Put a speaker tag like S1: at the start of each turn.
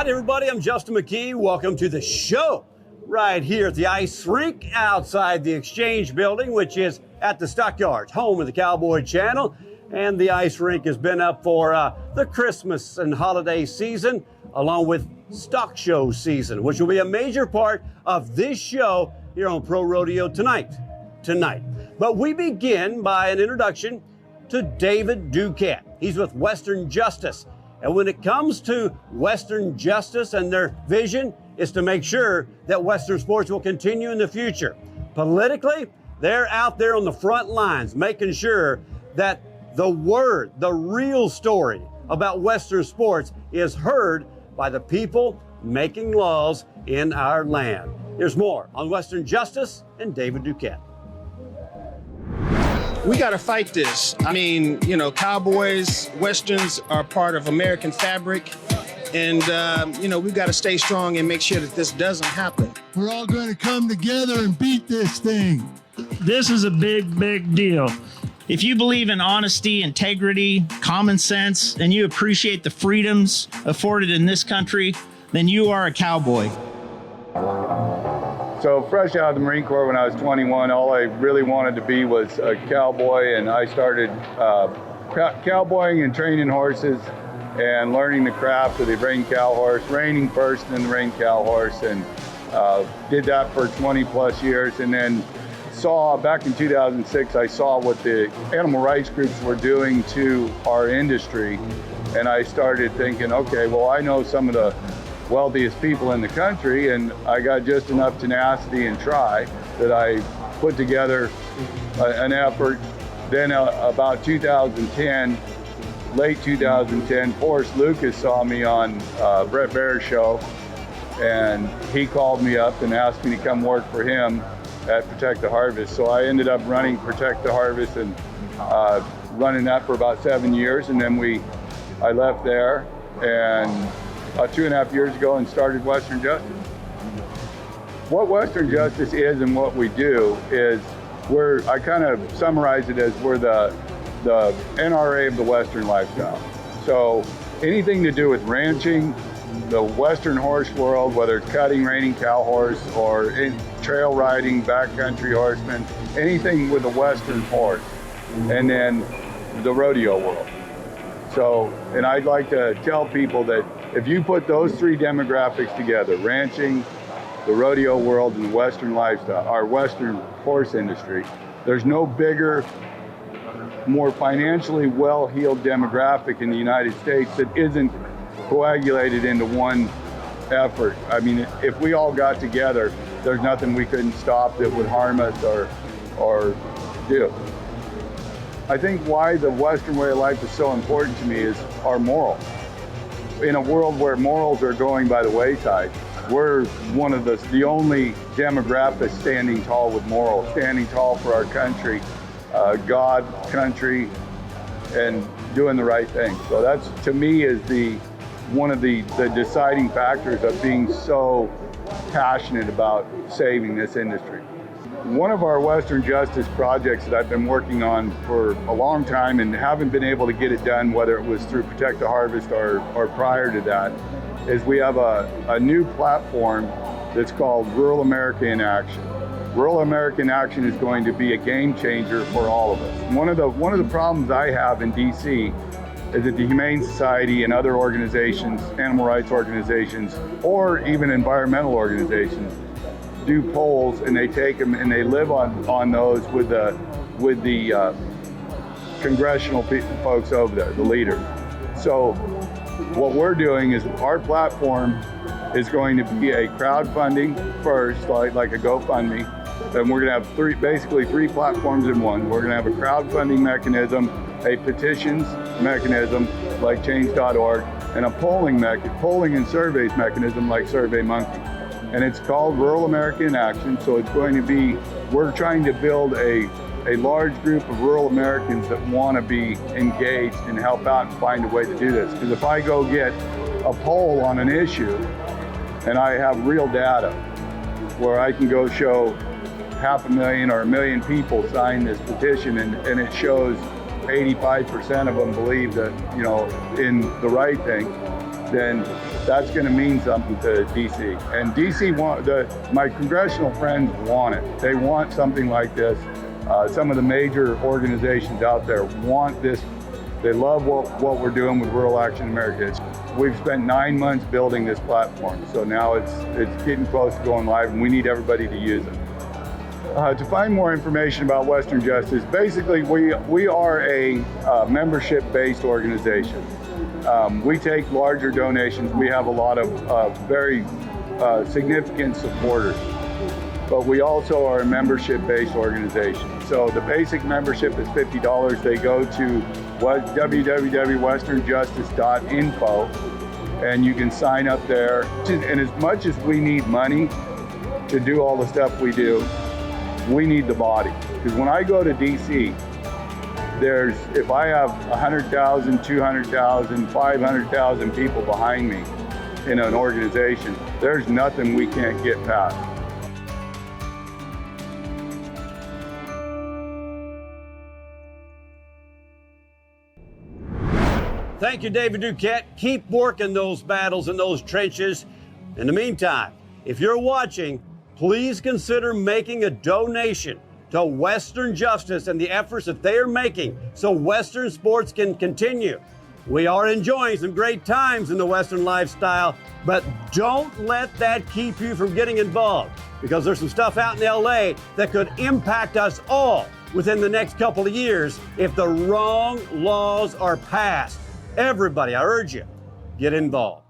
S1: Hi, everybody. I'm Justin McKee. Welcome to the show right here at the ice rink outside the Exchange Building, which is at the Stockyards, home of the Cowboy channel. And the ice rink has been up for the Christmas and holiday season, along with stock show season, which will be a major part of this show here on Pro Rodeo tonight. But we begin by an introduction to David Duquette. He's with Western Justice. And when it comes to Western Justice and their vision is to make sure that Western sports will continue in the future. Politically, they're out there on the front lines, making sure that the word, the real story about Western sports is heard by the people making laws in our land. There's more on Western Justice and David Duquette.
S2: We got to fight this. I mean, you know, Cowboys, Westerns are part of American fabric. And, we've got to stay strong and make sure that this doesn't happen.
S3: We're all going to come together and beat this thing.
S4: This is a big, big deal. If you believe in honesty, integrity, common sense, and you appreciate the freedoms afforded in this country, then you are a cowboy.
S5: So fresh out of the Marine Corps when I was 21, all I really wanted to be was a cowboy, and I started cowboying and training horses and learning the craft of the rein cow horse, reining first and then the rein cow horse, and did that for 20 plus years. And then back in 2006, I saw what the animal rights groups were doing to our industry, and I started thinking, okay, well, I know some of the wealthiest people in the country, and I got just enough tenacity and try that I put together an effort. Then about 2010, late 2010, Forrest Lucas saw me on Brett Baer's show, and he called me up and asked me to come work for him at Protect the Harvest. So I ended up running Protect the Harvest and running that for about 7 years, and then I left there and about 2.5 years ago and started Western Justice. What Western Justice is and what we do is I kind of summarize it as we're the NRA of the Western lifestyle. So anything to do with ranching, the Western horse world, whether it's cutting, reining cow horse, or trail riding, backcountry horsemen, anything with a Western horse, and then the rodeo world. So, and I'd like to tell people that if you put those three demographics together, ranching, the rodeo world, and the Western lifestyle, our Western horse industry, there's no bigger, more financially well-heeled demographic in the United States that isn't coagulated into one effort. I mean, if we all got together, there's nothing we couldn't stop that would harm us or do. I think why the Western way of life is so important to me is our morals. In a world where morals are going by the wayside, we're one of the only demographics standing tall with morals, standing tall for our country, God, country, and doing the right thing. So that's, to me, is one of the deciding factors of being so passionate about saving this industry. One of our Western Justice projects that I've been working on for a long time and haven't been able to get it done, whether it was through Protect the Harvest or prior to that, is we have a new platform that's called Rural America in Action. Rural America in Action is going to be a game changer for all of us. One of the problems I have in DC is that the Humane Society and other organizations, animal rights organizations, or even environmental organizations, do polls and they take them and they live on those with the congressional folks over there, the leaders. So what we're doing is our platform is going to be a crowdfunding first, like a GoFundMe, and we're going to have basically three platforms in one. We're going to have a crowdfunding mechanism, a petitions mechanism like change.org, and a polling and surveys mechanism like SurveyMonkey. And it's called Rural America in Action. So it's going to be, we're trying to build a large group of rural Americans that want to be engaged and help out and find a way to do this. Because if I go get a poll on an issue and I have real data where I can go show 500,000 or 1 million people sign this petition and it shows 85% of them believe that, in the right thing, then that's going to mean something to DC. And DC my congressional friends want it. They want something like this. Some of the major organizations out there want this. They love what we're doing with Rural Action America. We've spent 9 months building this platform, so now it's getting close to going live, and we need everybody to use it. To find more information about Western Justice, basically we are a membership-based organization. We take larger donations. We have a lot of very significant supporters, but we also are a membership-based organization. So the basic membership is $50. They go to www.westernjustice.info, and you can sign up there. And as much as we need money to do all the stuff we do, we need the body. Because when I go to DC, if I have 100,000, 200,000, 500,000 people behind me in an organization, there's nothing we can't get past.
S1: Thank you, David Duquette. Keep working those battles in those trenches. In the meantime, if you're watching, please consider making a donation to Western Justice and the efforts that they are making so Western sports can continue. We are enjoying some great times in the Western lifestyle, but don't let that keep you from getting involved, because there's some stuff out in LA that could impact us all within the next couple of years if the wrong laws are passed. Everybody, I urge you, get involved.